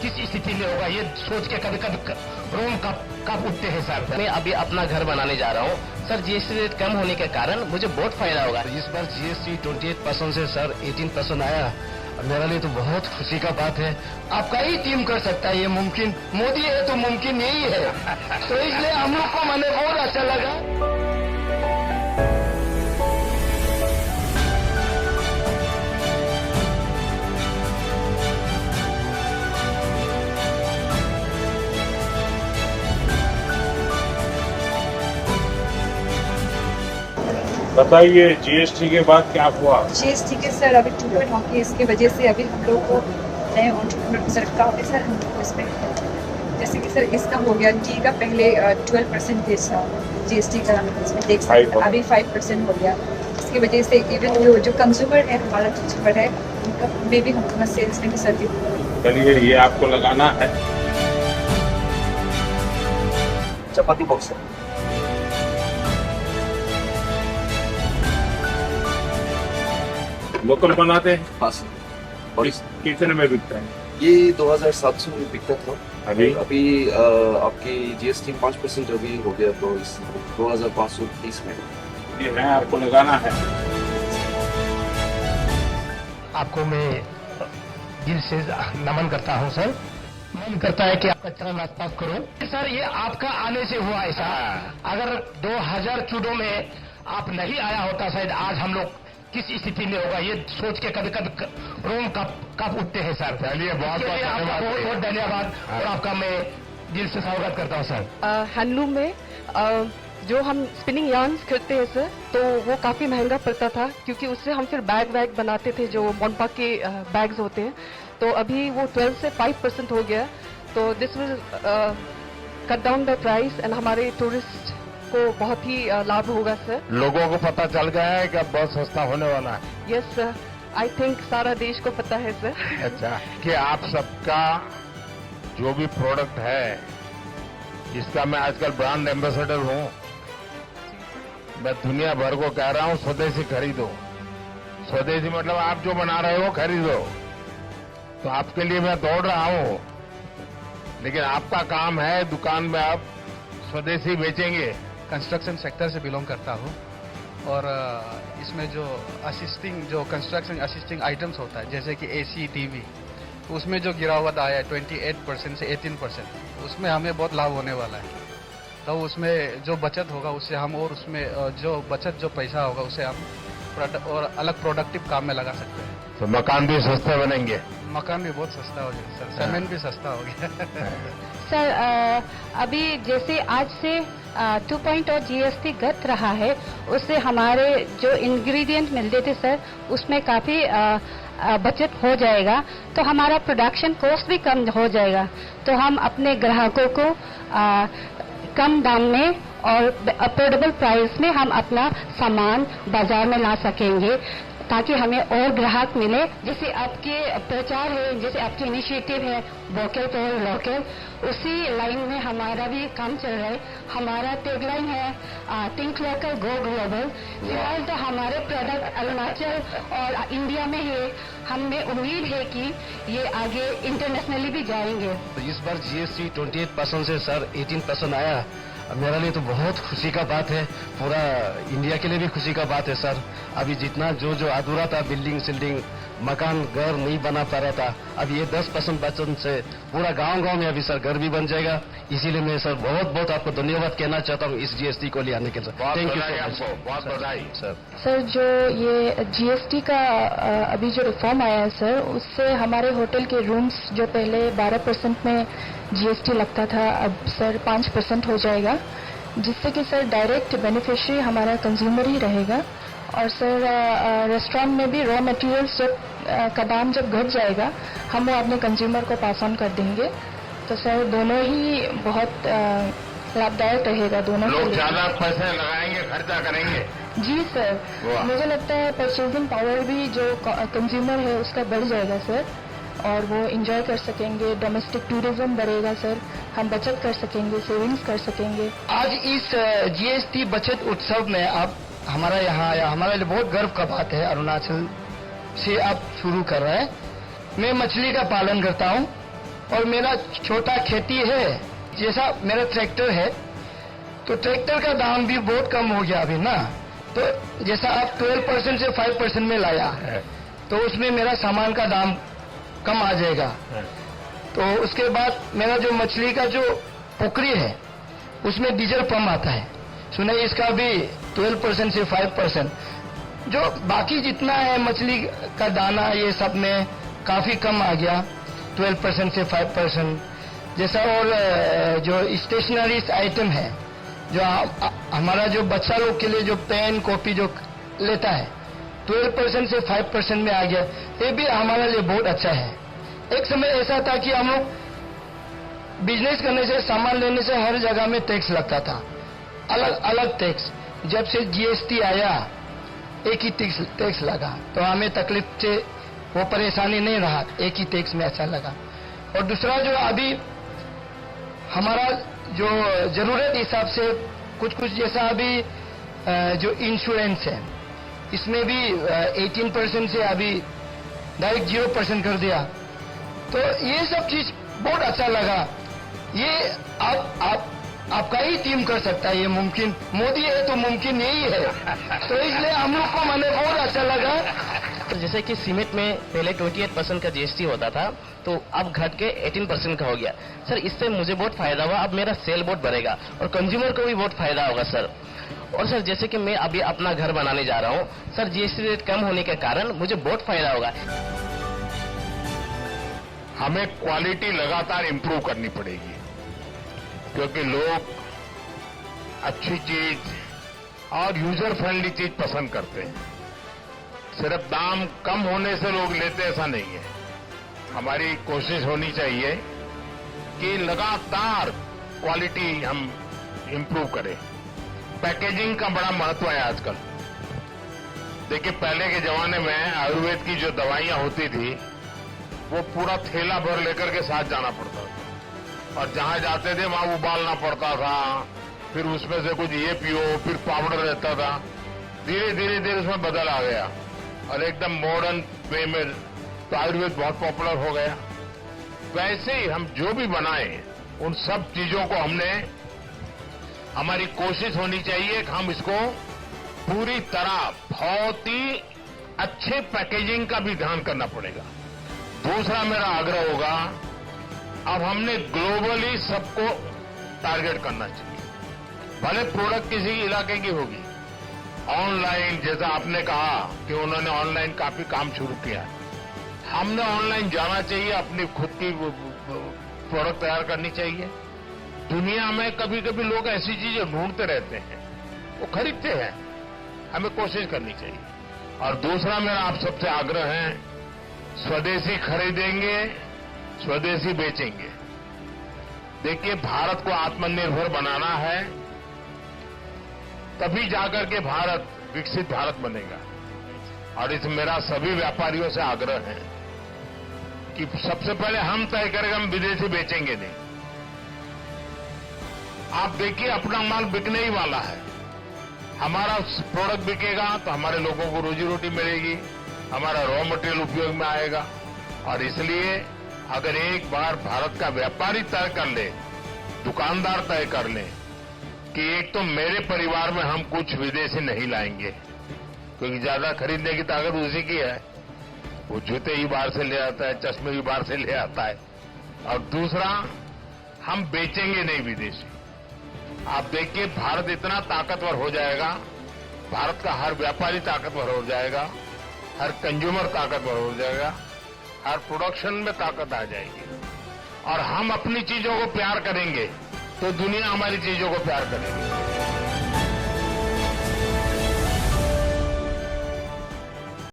किस स्थिति में होगा ये सोच के कभी कभी रोम कब उठते हैं सर। मैं अभी अपना घर बनाने जा रहा हूँ सर, जीएसटी रेट कम होने के कारण मुझे बहुत फायदा होगा। इस बार जीएसटी 28% से सर 18% आया, मेरे लिए तो बहुत खुशी का बात है। आपका ही टीम कर सकता है ये मुमकिन, मोदी है तो मुमकिन यही है। तो इसलिए हम लोग को मैंने बहुत अच्छा लगा। बताइए जीएसटी के बाद क्या हुआ? जीएसटी के सर अभी ट्रीटमेंट होगी, इसकी वजह से अभी हम लोग को नए एंटरप्रेन्योर सर काफ़ी सर हम लोग को इसमें जैसे कि सर इसका हो गया, टी का पहले 12% था जीएसटी का, इसमें देख सकते हैं अभी 5% हो गया। इसकी वजह से इवन जो कंज्यूमर है, हमारा कंज्यूमर है, उनका में भी हम सेल्स में भी सर भी। चलिए ये आपको लगाना है। चपाती बॉक्स है। लोकल बनाते हैं? हाँ सर। और कितने में बिकता है? ये 2700 में बिकता था। अभी आपकी जीएसटी 5% अभी हो गया, तो इस 2530 में ये है, आपको लगाना है। आपको मैं दिल से नमन करता हूं सर। मन करता है कि आपका चरण आसपास करो सर। ये आपका आने से हुआ ऐसा। अगर 2014 में आप नहीं आया होता शायद आज हम लोग किस स्थिति में होगा ये सोच के कभी कभी रोम कब उठते हैं सर। चलिए बहुत बहुत धन्यवाद और आपका मैं दिल से स्वागत करता हूँ सर। हैंडलूम में जो हम स्पिनिंग यार्न्स करते हैं सर, तो वो काफ़ी महंगा पड़ता था, क्योंकि उससे हम फिर बैग बनाते थे जो मोनपा के बैग्स होते हैं। तो अभी वो 12 से 5% हो गया, तो this will cut down the price and हमारे टूरिस्ट को बहुत ही लाभ होगा सर। लोगों को पता चल गया है कि अब बहुत सस्ता होने वाला है। यस सर, आई थिंक सारा देश को पता है सर। अच्छा, कि आप सबका जो भी प्रोडक्ट है, जिसका मैं आजकल ब्रांड एम्बेसडर हूं, मैं दुनिया भर को कह रहा हूं स्वदेशी खरीदो। स्वदेशी मतलब आप जो बना रहे हो खरीदो। तो आपके लिए मैं दौड़ रहा हूं, लेकिन आपका काम है दुकान में आप स्वदेशी बेचेंगे। कंस्ट्रक्शन सेक्टर से बिलोंग करता हूँ, और इसमें जो कंस्ट्रक्शन असिस्टिंग आइटम्स होता है, जैसे कि एसी, टीवी, उसमें जो गिरावट आया है 28% से 18%, उसमें हमें बहुत लाभ होने वाला है। तो उसमें जो बचत होगा उससे हम, और उसमें जो पैसा होगा उसे हम और अलग प्रोडक्टिव काम में लगा सकते हैं। तो मकान भी सस्ते बनेंगे। मकान भी बहुत सस्ता हो गया सर, सीमेंट भी सस्ता हो गया। सर अभी जैसे आज से 2.0 जीएसटी घट रहा है, उससे हमारे जो इंग्रेडिएंट मिलते थे सर, उसमें काफ़ी बचत हो जाएगा, तो हमारा प्रोडक्शन कॉस्ट भी कम हो जाएगा। तो हम अपने ग्राहकों को कम दाम में और अफोर्डेबल प्राइस में हम अपना सामान बाजार में ला सकेंगे, ताकि हमें और ग्राहक मिले। जैसे आपके प्रचार है, जैसे आपकी इनिशिएटिव है वोकल फॉर लोकल, उसी लाइन में हमारा भी काम चल रहा है। हमारा टैगलाइन है थिंक लोकल गो ग्लोबल। फिलहाल तो हमारे प्रोडक्ट अरुणाचल और इंडिया में है, हमें उम्मीद है कि ये आगे इंटरनेशनली भी जाएंगे। तो इस बार जीएसटी 28% से सर 18% आया, मेरे लिए तो बहुत खुशी का बात है। पूरा इंडिया के लिए भी खुशी का बात है सर। अभी जितना जो अधूरा था, बिल्डिंग सिल्डिंग मकान घर नहीं बना पा रहा था, अब ये 10% बचत से पूरा गांव में अभी सर घर भी बन जाएगा। इसीलिए मैं सर बहुत आपको धन्यवाद कहना चाहता हूँ इस जीएसटी को ले आने के लिए। थैंक यू सर, बहुत बधाई सर। सर जो ये जीएसटी का अभी जो रिफॉर्म आया है सर, उससे हमारे होटल के रूम्स जो पहले 12% में जीएसटी लगता था, अब सर 5% हो जाएगा, जिससे कि सर डायरेक्ट बेनिफिशियरी हमारा कंज्यूमर ही रहेगा। और सर रेस्टोरेंट में भी रॉ मटेरियल्स का दाम जब घट जाएगा, हम वो अपने कंज्यूमर को पास ऑन कर देंगे। तो सर दोनों ही बहुत लाभदायक रहेगा दोनों लोग ज्यादा पैसे लगाएंगे, खर्चा करेंगे। जी सर, मुझे लगता है परचेजिंग पावर भी जो कंज्यूमर है उसका बढ़ जाएगा सर, और वो एंजॉय कर सकेंगे। डोमेस्टिक टूरिज्म बढ़ेगा सर, हम बचत कर सकेंगे, सेविंग्स कर सकेंगे। आज इस जीएसटी बचत उत्सव में आप हमारा यहाँ आया, हमारे लिए बहुत गर्व का बात है। अरुणाचल से आप शुरू कर रहे हैं। मैं मछली का पालन करता हूँ, और मेरा छोटा खेती है, जैसा मेरा ट्रैक्टर है, तो ट्रैक्टर का दाम भी बहुत कम हो गया अभी ना। तो जैसा आप 12% से 5% में लाया तो उसमें मेरा सामान का दाम कम आ जाएगा। तो उसके बाद मेरा जो मछली का जो पोखरी है उसमें डीजल पंप आता है, सुना इसका भी 12% से 5%। जो बाकी जितना है मछली का दाना ये सब में काफी कम आ गया, 12% से 5% जैसा। और जो स्टेशनरी आइटम है, जो हमारा जो बच्चा लोग के लिए जो पेन कॉपी जो लेता है, 12% से 5% में आ गया। ये भी हमारे लिए बहुत अच्छा है। एक समय ऐसा था कि हम लोग बिजनेस करने से, सामान लेने से हर जगह में टैक्स लगता था, अलग अलग टैक्स। जब से जीएसटी आया एक ही टैक्स लगा, तो हमें तकलीफ से वो परेशानी नहीं रहा, एक ही टैक्स में अच्छा लगा। और दूसरा जो अभी हमारा जो जरूरत हिसाब से कुछ जैसा अभी जो इंश्योरेंस है, इसमें भी 18% से अभी डायरेक्ट 0% कर दिया। तो ये सब चीज बहुत अच्छा लगा। ये आपका ही टीम कर सकता है, ये मुमकिन मोदी है तो मुमकिन यही है। तो इसलिए हम लोग को मैंने बहुत अच्छा लगा। तो जैसे कि सीमेंट में पहले 28% का जीएसटी होता था, तो अब घट के 18% का हो गया। सर इससे मुझे बहुत फायदा हुआ, अब मेरा सेल बहुत बढ़ेगा और कंज्यूमर को भी बहुत फायदा होगा सर। और सर जैसे कि मैं अभी अपना घर बनाने जा रहा हूँ सर, जीएसटी रेट कम होने के कारण मुझे बहुत फायदा होगा। हमें क्वालिटी लगातार इंप्रूव करनी पड़ेगी, क्योंकि लोग अच्छी चीज और यूजर फ्रेंडली चीज पसंद करते हैं। सिर्फ दाम कम होने से लोग लेते ऐसा नहीं है। हमारी कोशिश होनी चाहिए कि लगातार क्वालिटी हम इंप्रूव करें। पैकेजिंग का बड़ा महत्व है आजकल। देखिए पहले के जमाने में आयुर्वेद की जो दवाइयां होती थी वो पूरा थैला भर लेकर के साथ जाना पड़ता था, और जहां जाते थे वहां उबालना पड़ता था, फिर उसमें से कुछ ये पियो, फिर पाउडर रहता था। धीरे धीरे उसमें बदल आ गया और एकदम मॉडर्न वे में तो आयुर्वेद बहुत पॉपुलर हो गया। वैसे ही हम जो भी बनाएं उन सब चीजों को हमारी कोशिश होनी चाहिए कि हम इसको पूरी तरह बहुत ही अच्छे पैकेजिंग का भी ध्यान करना पड़ेगा। दूसरा मेरा आग्रह होगा, अब हमने ग्लोबली सबको टारगेट करना चाहिए। भले प्रोडक्ट किसी इलाके की होगी, ऑनलाइन जैसा आपने कहा कि उन्होंने ऑनलाइन काफी काम शुरू किया, हमने ऑनलाइन जाना चाहिए, अपनी खुद की प्रोडक्ट तैयार करनी चाहिए। दुनिया में कभी कभी लोग ऐसी चीजें ढूंढते रहते हैं, वो खरीदते हैं, हमें कोशिश करनी चाहिए। और दूसरा मेरा आप सबसे आग्रह है, स्वदेशी खरीदेंगे, स्वदेशी बेचेंगे। देखिए भारत को आत्मनिर्भर बनाना है, तभी जाकर के भारत विकसित भारत बनेगा। और इस मेरा सभी व्यापारियों से आग्रह है कि सबसे पहले हम तय करेंगे, हम विदेशी बेचेंगे नहीं। आप देखिए अपना माल बिकने ही वाला है, हमारा प्रोडक्ट बिकेगा तो हमारे लोगों को रोजी रोटी मिलेगी, हमारा रॉ मटेरियल उपयोग में आएगा। और इसलिए अगर एक बार भारत का व्यापारी तय कर ले, दुकानदार तय कर ले कि एक तो मेरे परिवार में हम कुछ विदेशी नहीं लाएंगे, क्योंकि ज्यादा खरीदने की ताकत उसी की है, वो जूते ही बाहर से ले आता है, चश्मे भी बाहर से ले आता है। और दूसरा, हम बेचेंगे नहीं विदेशी। आप देखिए भारत इतना ताकतवर हो जाएगा, भारत का हर व्यापारी ताकतवर हो जाएगा, हर कंज्यूमर ताकतवर हो जाएगा, हर प्रोडक्शन में ताकत आ जाएगी। और हम अपनी चीजों को प्यार करेंगे तो दुनिया हमारी चीजों को प्यार करेगी।